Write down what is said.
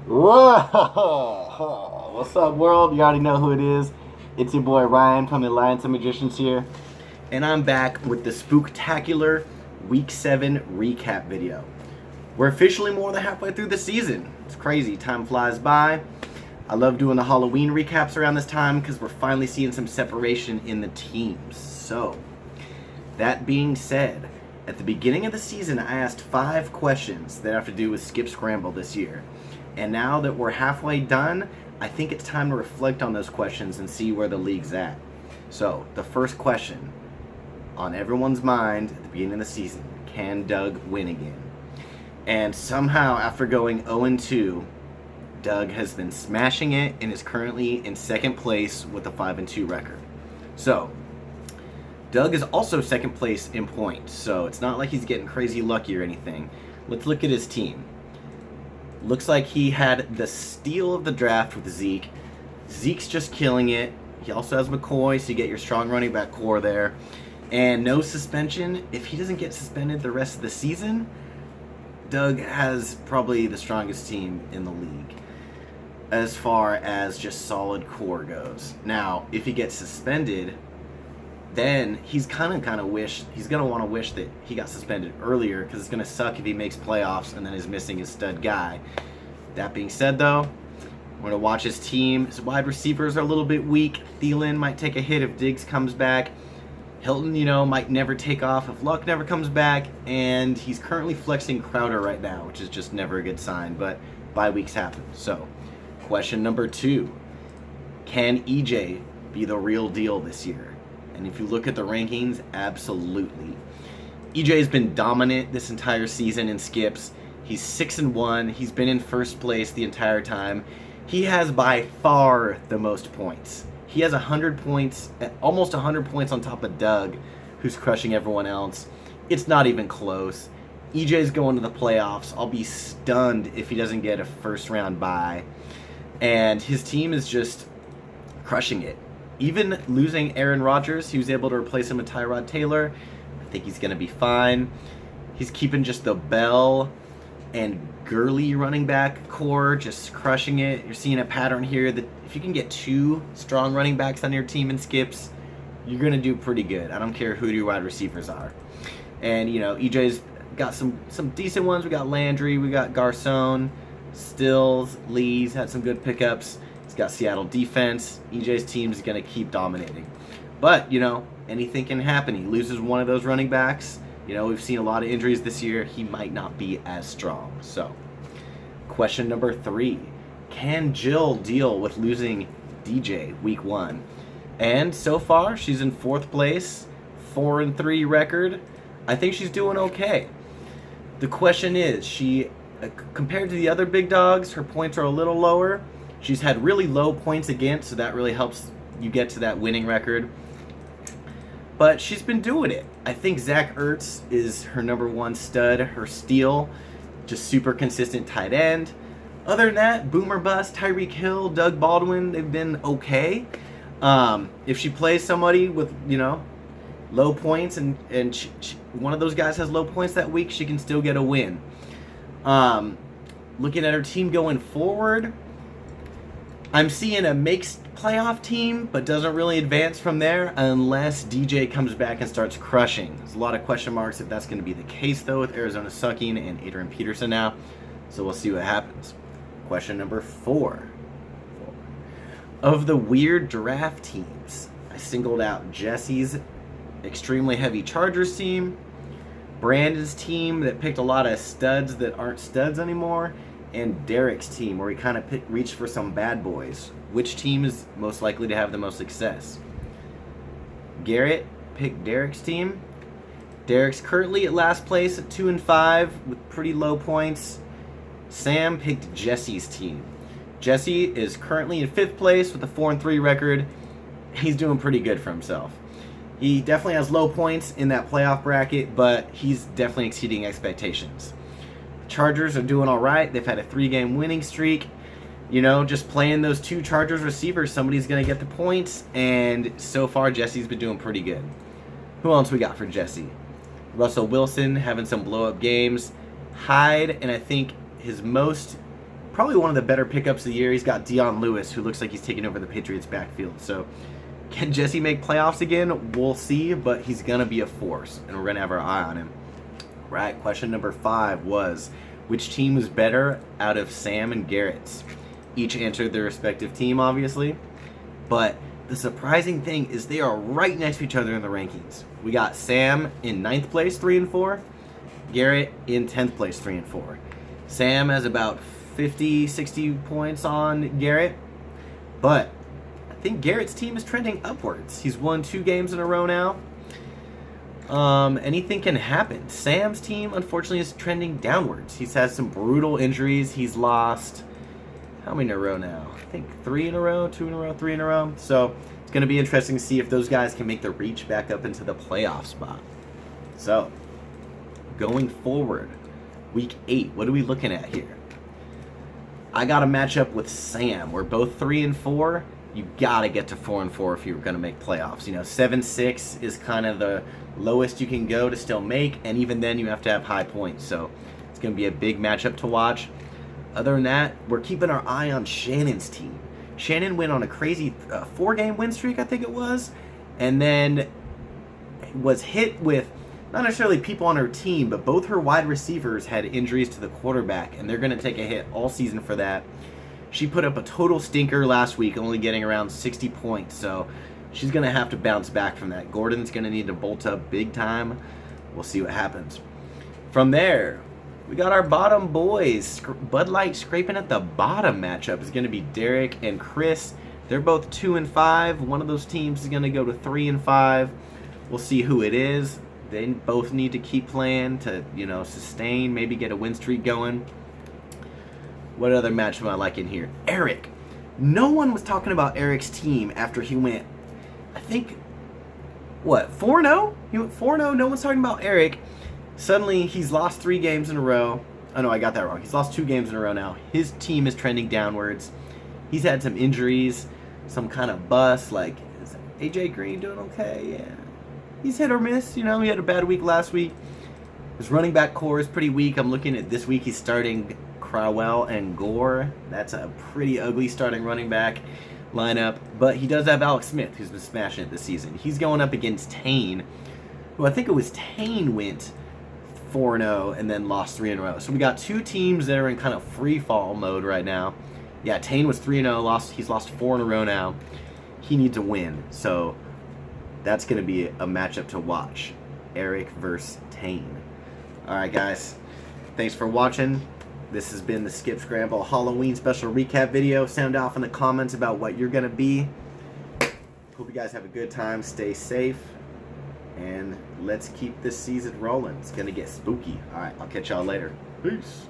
Whoa! What's up, world? You already know who it is. It's your boy Ryan from the Alliance of Magicians here, and I'm back with the spooktacular Week 7 recap video. We're officially more than halfway through the season. It's crazy. Time flies by. I love doing the Halloween recaps around this time because we're finally seeing some separation in the teams. So, that being said, at the beginning of the season, I asked 5 questions that have to do with Skip Scramble this year. And now that we're halfway done, I think it's time to reflect on those questions and see where the league's at. So, the first question on everyone's mind at the beginning of the season, can Doug win again? And somehow, after going 0-2, Doug has been smashing it and is currently in second place with a 5-2 record. So, Doug is also second place in points, so it's not like he's getting crazy lucky or anything. Let's look at his team. Looks like he had the steal of the draft with Zeke. Zeke's just killing it. He also has McCoy, so you get your strong running back core there. And no suspension. If he doesn't get suspended the rest of the season, Doug has probably the strongest team in the league as far as just solid core goes. Now, if he gets suspended, then he's gonna want to wish that he got suspended earlier, because it's gonna suck if he makes playoffs and then is missing his stud guy. That being said, though, we're gonna watch his team. His wide receivers are a little bit weak. Thielen might take a hit if Diggs comes back. Hilton, might never take off if Luck never comes back, and he's currently flexing Crowder right now, which is just never a good sign. But bye weeks happen. So, question number 2: can EJ be the real deal this year? And if you look at the rankings, absolutely. EJ's been dominant this entire season in skips. He's 6-1. He's been in first place the entire time. He has by far the most points. He has 100 points, almost 100 points on top of Doug, who's crushing everyone else. It's not even close. EJ's going to the playoffs. I'll be stunned if he doesn't get a first round bye. And his team is just crushing it. Even losing Aaron Rodgers, he was able to replace him with Tyrod Taylor. I think he's going to be fine. He's keeping just the Bell and Gurley running back core, just crushing it. You're seeing a pattern here that if you can get 2 strong running backs on your team in skips, you're going to do pretty good. I don't care who your wide receivers are. And, EJ's got some decent ones. We got Landry, we got Garcon, Stills, Lee's had some good pickups. He's got Seattle defense. EJ's team is going to keep dominating. But, anything can happen. He loses one of those running backs. We've seen a lot of injuries this year. He might not be as strong. So, question number 3. Can Jill deal with losing DJ week 1? And so far, she's in 4th place, 4-3 record. I think she's doing okay. The question is, compared to the other big dogs, her points are a little lower. She's had really low points against, so that really helps you get to that winning record. But she's been doing it. I think Zach Ertz is her number 1 stud, her steal, just super consistent tight end. Other than that, boomer bust, Tyreek Hill, Doug Baldwin, they've been okay. If she plays somebody with, low points and one of those guys has low points that week, she can still get a win. Looking at her team going forward, I'm seeing a mixed playoff team, but doesn't really advance from there unless DJ comes back and starts crushing. There's a lot of question marks if that's going to be the case, though, with Arizona sucking and Adrian Peterson now. So we'll see what happens. Question number 4. Of the weird draft teams, I singled out Jesse's extremely heavy Chargers team, Brandon's team that picked a lot of studs that aren't studs anymore, and Derek's team, where he kind of reached for some bad boys. Which team is most likely to have the most success? Garrett picked Derek's team. Derek's currently at last place at 2-5 with pretty low points. Sam picked Jesse's team. Jesse is currently in 5th place with a 4-3 record. He's doing pretty good for himself. He definitely has low points in that playoff bracket, but he's definitely exceeding expectations. Chargers are doing all right. They've had a 3-game winning streak. Just playing those 2 Chargers receivers, somebody's going to get the points, and so far Jesse's been doing pretty good. Who else we got for Jesse? Russell Wilson having some blow-up games. Hyde, and I think his most probably one of the better pickups of the year. He's got Dion Lewis, who looks like he's taking over the Patriots backfield. So can Jesse make playoffs again? We'll see, but he's going to be a force, and we're going to have our eye on him. Right, question number 5 was, which team was better out of Sam and Garrett's? Each answered their respective team, obviously, but the surprising thing is they are right next to each other in the rankings. We got Sam in 9th place, 3 and 4. Garrett in 10th place, 3 and 4. Sam has about 50, 60 points on Garrett, but I think Garrett's team is trending upwards. He's won 2 games in a row now. Anything can happen. Sam's team, unfortunately, is trending downwards. He's had some brutal injuries. He's lost, how many in a row now? I think 3 in a row, 2 in a row, 3 in a row. So it's going to be interesting to see if those guys can make the reach back up into the playoff spot. So going forward, week 8, what are we looking at here? I got a matchup with Sam. We're both 3 and 4. You got to get to 4 and 4 if you're going to make playoffs. 7-6 is kind of the lowest you can go to still make, and even then you have to have high points. So it's going to be a big matchup to watch. Other than that, we're keeping our eye on Shannon's team. Shannon went on a crazy 4-game win streak, I think it was, and then was hit with not necessarily people on her team, but both her wide receivers had injuries to the quarterback, and they're going to take a hit all season for that. She put up a total stinker last week, only getting around 60 points, so she's going to have to bounce back from that. Gordon's going to need to bolt up big time. We'll see what happens. From there, we got our bottom boys. Bud Light scraping at the bottom matchup is going to be Derek and Chris. They're both 2 and 5. One of those teams is going to go to 3 and 5. We'll see who it is. They both need to keep playing to, sustain, maybe get a win streak going. What other matchup am I liking here? Eric. No one was talking about Eric's team after he went, I think, 4-0? He went 4-0. No one's talking about Eric. Suddenly, he's lost 3 games in a row. Oh, no, I got that wrong. He's lost 2 games in a row now. His team is trending downwards. He's had some injuries, some kind of bust. Like, is AJ Green doing okay? Yeah. He's hit or miss. He had a bad week last week. His running back core is pretty weak. I'm looking at this week. He's starting Crowell and Gore. That's a pretty ugly starting running back lineup. But he does have Alex Smith, who's been smashing it this season. He's going up against Tane, who I think it was Tane went 4-0 and then lost 3 in a row. So we got 2 teams that are in kind of free fall mode right now. Yeah, Tane was 3-0. He's lost 4 in a row now. He needs a win. So that's going to be a matchup to watch. Eric versus Tane. Alright guys, thanks for watching. This has been the Skip Scramble Halloween special recap video. Sound off in the comments about what you're going to be. Hope you guys have a good time. Stay safe. And let's keep this season rolling. It's going to get spooky. Alright, I'll catch y'all later. Peace.